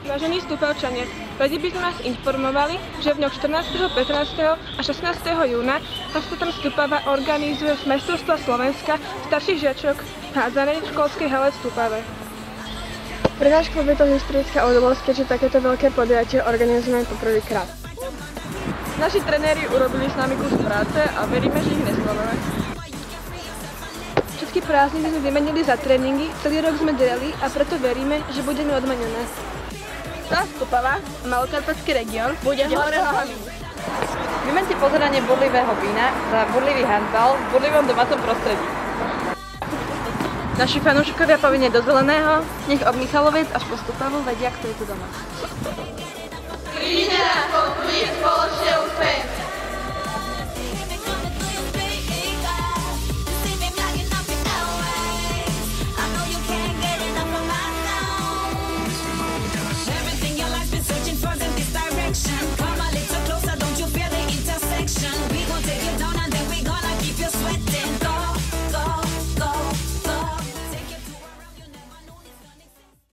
Vážení Stupavčania, radi by sme vás informovali, že v dňoch 14., 15. a 16. júna Hostetrom Stupava organizuje Majstrovstvá Slovenska starších žiačok hádzanej v školskej hale v Stupave. Pre náš klub je to historická udalosť, keďže takéto veľké podujatie organizujeme poprvýkrát. Naši trenéri urobili s nami kus práce a veríme, že ich nesklameme. Všetky prázdniny sme vymenili za tréningy, celý rok sme delali a preto veríme, že budeme odmenené. Tá Stupava a Malokarpatský región bude hore hlavami. Vymente pozeranie burlivého vína za burlivý handbal v burlivom domácom prostredí. Naši fanúšikovia povinne do zeleného, nech od Michalovec až po Stupavu vedia, kto je tu doma. Príďte na spoločne úspech!